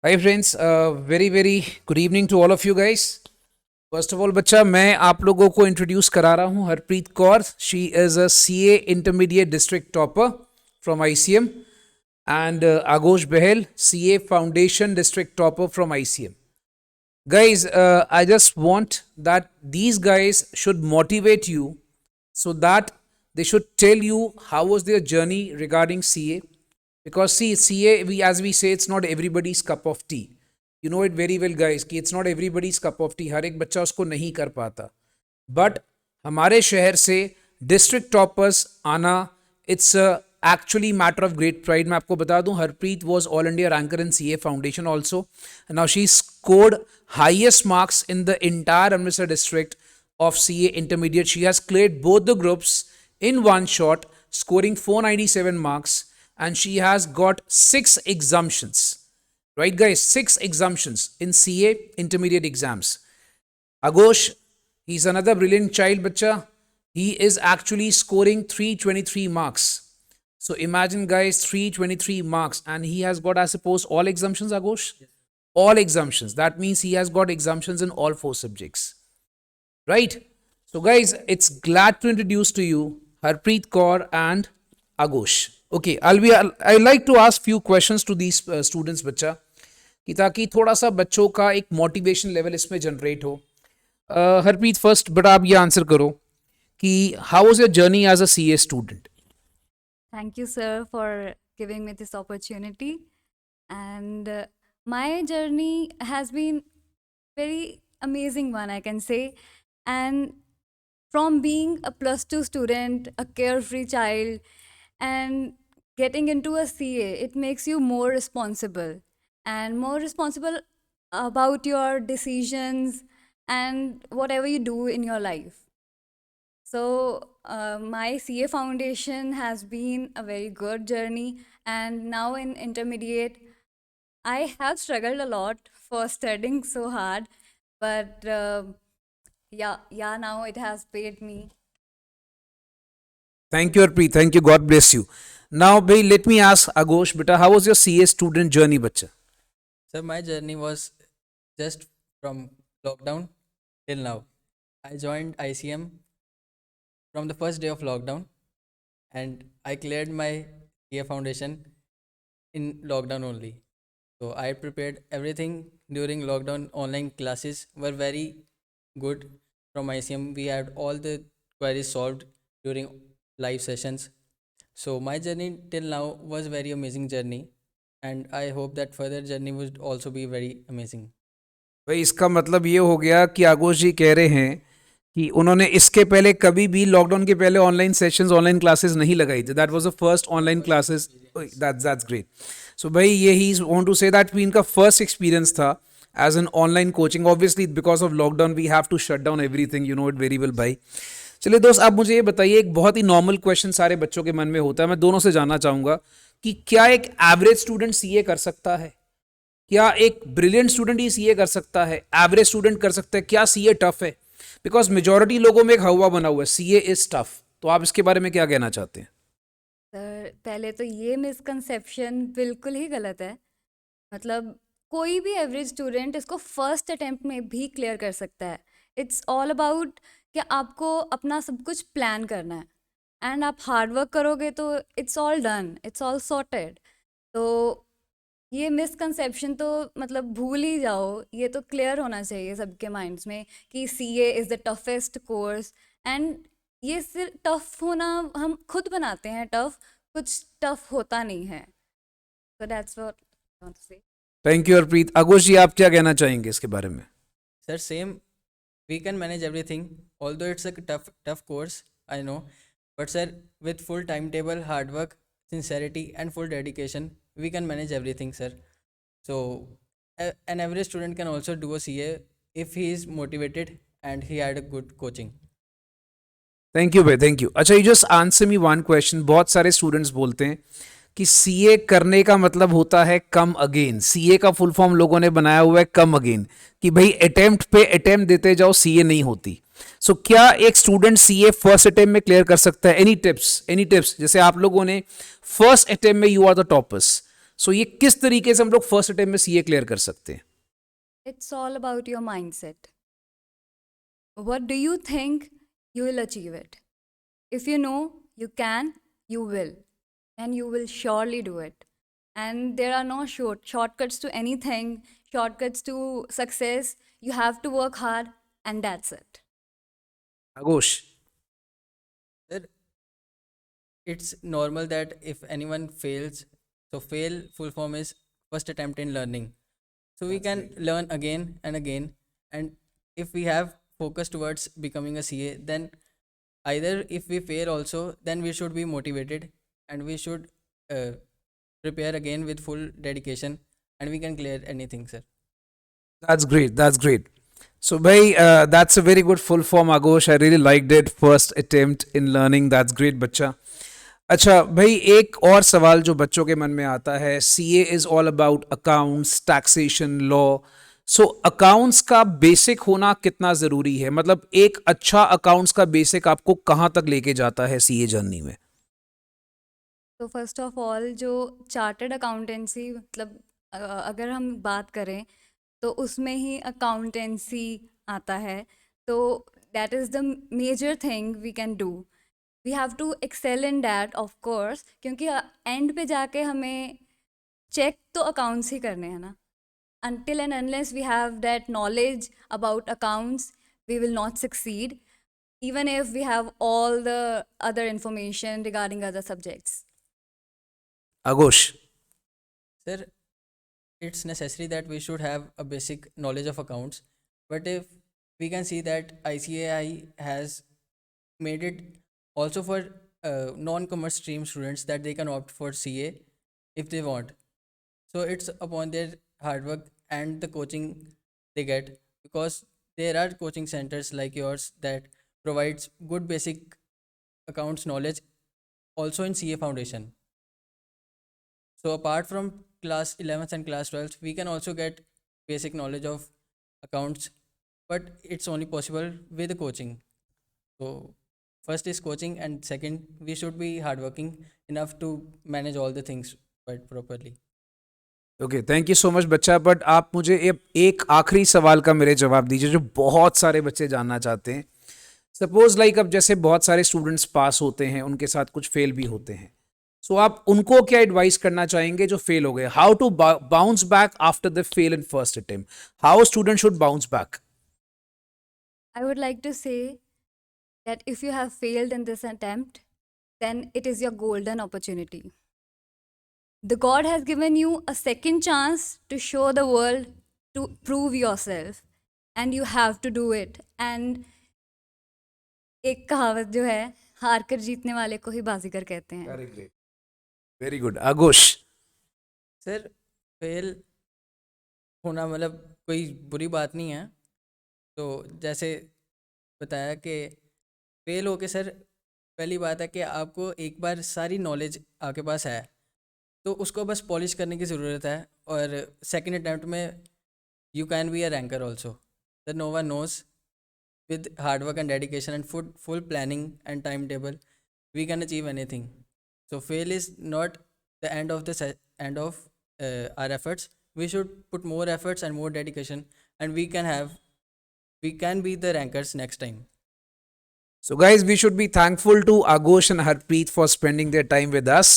Hi friends, very very good evening to all of you guys. First of all बच्चा, मैं आप लोगों को इंट्रोड्यूस करा रहा हूँ Harpreet Kaur. She is a CA intermediate district topper from ICM, and Agosh Behel, CA Foundation District Topper from ICM. Guys, I just want that these guys should motivate you so that they should tell you how was their journey regarding CA. Because see, CA, as we say, it's not everybody's cup of tea. You know it very well, guys, कि it's not everybody's cup of tea. हर एक बच्चा उसको नहीं कर पाता. But हमारे शहर से डिस्ट्रिक्ट टॉपर्स आना, it's actually matter of great pride. मैं आपको बता दूं, Harpreet was all India ranker in CA foundation also. Now she scored highest marks in the entire Amritsar district of CA Intermediate. She has cleared both the groups in one shot, scoring 497 marks, and she has got 6 exemptions. Right, guys? 6 exemptions in CA Intermediate exams. Agosh, he's another brilliant child, bacha. He is actually scoring 323 marks. So imagine, guys, 323 marks, and he has got, I suppose, all exemptions, Agosh? Yes. All exemptions. That means he has got exemptions in all 4 subjects. Right? So guys, it's glad to introduce to you Harpreet Kaur and Agosh. Okay, I like to ask few questions to these students बच्चा, कि ताकि थोड़ा सा बच्चों का एक motivation level इसमें generate हो. हरप्रीत, फर्स्ट बट आप ये आंसर करो कि how was your journey as a CA student. Thank you, sir, for giving me this opportunity. And my journey has been very amazing one, I can say. And from being a plus 2 student, a carefree child, and getting into a CA, it makes you more responsible and more responsible about your decisions and whatever you do in your life. So, my CA foundation has been a very good journey, and now in intermediate, I have struggled a lot for studying so hard, but now it has paid me. Thank you, Harpreet. Thank you. God bless you. Now, bhai, let me ask Agosh, beta, how was your CA student journey, bachcha? So my journey was just from lockdown till now. I joined ICM from the first day of lockdown, and I cleared my CA foundation in lockdown only. So I prepared everything during lockdown. Online classes were very good from ICM. We had all the queries solved during live sessions. So my journey till now was very amazing journey, and I hope that further journey would also be very amazing. भाई, इसका मतलब ये हो गया कि आगोश जी कह रहे हैं कि उन्होंने इसके पहले कभी भी लॉकडाउन के पहले ऑनलाइन सेशंस, ऑनलाइन क्लासेस नहीं लगाई थी. That was the first online classes. That's great. So भाई, ये ही वांट टू से दैट भी इनका फर्स्ट एक्सपीरियंस था as an online coaching. Obviously because of lockdown we have to shut down everything, you know it very well भाई. चलिए दोस्त, आप मुझे ये बताइए, एक बहुत ही नॉर्मल क्वेश्चन सारे बच्चों के मन में होता है, मैं दोनों से जानना चाहूंगा कि क्या एक एवरेज स्टूडेंट सीए कर सकता है? क्या एक ब्रिलियंट स्टूडेंट ही सीए कर सकता है? एवरेज स्टूडेंट कर सकता है? क्या सीए टफ है? बिकॉज मेजोरिटी लोगों में एक हवा बना हुआ है, सीए इज टफ. तो आप इसके बारे में क्या कहना चाहते हैं? सर, पहले तो ये मिसकंसेप्शन बिल्कुल ही गलत है. मतलब कोई भी एवरेज स्टूडेंट इसको फर्स्ट अटेम्प्ट में भी क्लियर कर सकता है. इट्स ऑल अबाउट कि आपको अपना सब कुछ प्लान करना है, एंड आप हार्ड वर्क करोगे तो it's all done, it's all sorted. तो ये मिसकंसेप्शन तो मतलब भूल ही जाओ. ये तो क्लियर होना चाहिए सबके माइंड्स में कि CA is the toughest course. And ये सिर्फ टफ होना हम खुद बनाते हैं टफ, कुछ टफ होता नहीं है. So that's what I want to से. Thank you Harpreet. आगोश जी, आप क्या कहना चाहेंगे इसके बारे में? Sir, same. We can manage everything. Although it's a tough course, I know, but sir, with full timetable, hard work, sincerity, and full dedication, we can manage everything, sir. So an average student can also do a CA if he is motivated and he had a good coaching. Thank you भाई, thank you. अच्छा, you just answer me one question. बहुत सारे students बोलते हैं कि CA करने का मतलब होता है कम अगेन. सीए का फुल फॉर्म लोगों ने बनाया हुआ है कम अगेन, कि भाई अटेम्प्ट पे अटेम्प्ट देते जाओ, सीए नहीं होती. सो क्या एक स्टूडेंट सीए फर्स्ट अटेम्प्ट में क्लियर कर सकता है? Any tips? जैसे आप लोगों ने फर्स्ट अटेम्प्ट में यू आर द टॉपर्स, सो ये किस तरीके से हम लोग फर्स्ट अटेम्प्ट में सीए क्लियर कर सकते हैं? It's all about your mindset. What do you think you will achieve it? If you know you can, you will. And you will surely do it. And there are no shortcuts to anything, shortcuts to success. You have to work hard, and that's it. आगोश, Sir, it's normal that if anyone fails, so fail full form is first attempt in learning. So we can learn again and again. And if we have focus towards becoming a CA, then either if we fail also, then we should be motivated and we should uh, prepare again with full dedication and we can clear anything, sir. that's great. That's great. So, bhai, that's a very good full form, Agosh. I really liked it. First attempt in learning. That's great, बच्चा. अच्छा भाई, एक और सवाल जो बच्चों के मन में आता है, CA is all about accounts, taxation, law. So accounts का बेसिक होना कितना ज़रूरी है? मतलब एक अच्छा अकाउंट्स का बेसिक आपको कहाँ तक लेके जाता है सीए जर्नी में? तो फर्स्ट ऑफ ऑल जो चार्टर्ड अकाउंटेंसी मतलब अगर हम बात करें तो उसमें ही अकाउंटेंसी आता है. तो that is the major thing we can do. We have to excel in that of course, क्योंकि एंड पे जाके हमें चेक तो अकाउंट्स ही करने हैं ना. until and unless we have that knowledge about accounts, we will not succeed, even if we have all the other information regarding other subjects. आगोश, Sir, it's necessary that we should have a basic knowledge of accounts. But if we can see that ICAI has made it also for non-commerce stream students that they can opt for CA if they want. So it's upon their hard work and the coaching they get, because there are coaching centers like yours that provides good basic accounts knowledge also in CA foundation. So apart from class 11th and class 12th, we can also get basic knowledge of accounts, but it's only possible with the coaching. So first is coaching, and second we should be hardworking enough to manage all the things quite properly. Okay, thank you so much बच्चा. But आप मुझे एक आखिरी सवाल का मेरे जवाब दीजिए जो बहुत सारे बच्चे जानना चाहते हैं. सपोज लाइक अब जैसे बहुत सारे स्टूडेंट्स पास होते हैं, उनके साथ कुछ फेल भी होते हैं. सो आप उनको क्या एडवाइस करना चाहेंगे जो फेल हो गए? How to bounce back after the fail in first attempt? How student should bounce back? I would like to say that if you have failed in this attempt, then it is your golden opportunity. The God has given you a second chance to show the world, to prove yourself, and you have to do it. And एक कहावत जो है, हार कर जीतने वाले को ही बाजीगर कहते हैं. Very great, very good. आगोश, सर, फेल होना मतलब कोई बुरी बात नहीं है. तो जैसे बताया कि फेल होके सर पहली बात है कि आपको एक बार सारी नॉलेज आपके पास है तो उसको बस पॉलिश करने की ज़रूरत है. और सेकंड अटैम्प्ट में you can be a ranker also. That no one knows with hard work and dedication and full planning and timetable we can achieve anything. So fail is not the end of the end of our efforts. We should put more efforts and more dedication, and we can be the rankers next time. So guys, we should be thankful to Agosh and Harpreet for spending their time with us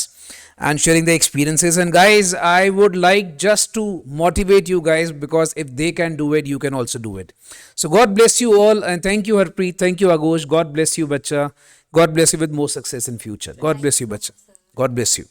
and sharing their experiences. And guys, I would like just to motivate you guys, because if they can do it, you can also do it. So God bless you all, and thank you Harpreet, thank you Agosh. God bless you bacha. God bless you with more success in future. God bless you bacha. God bless you.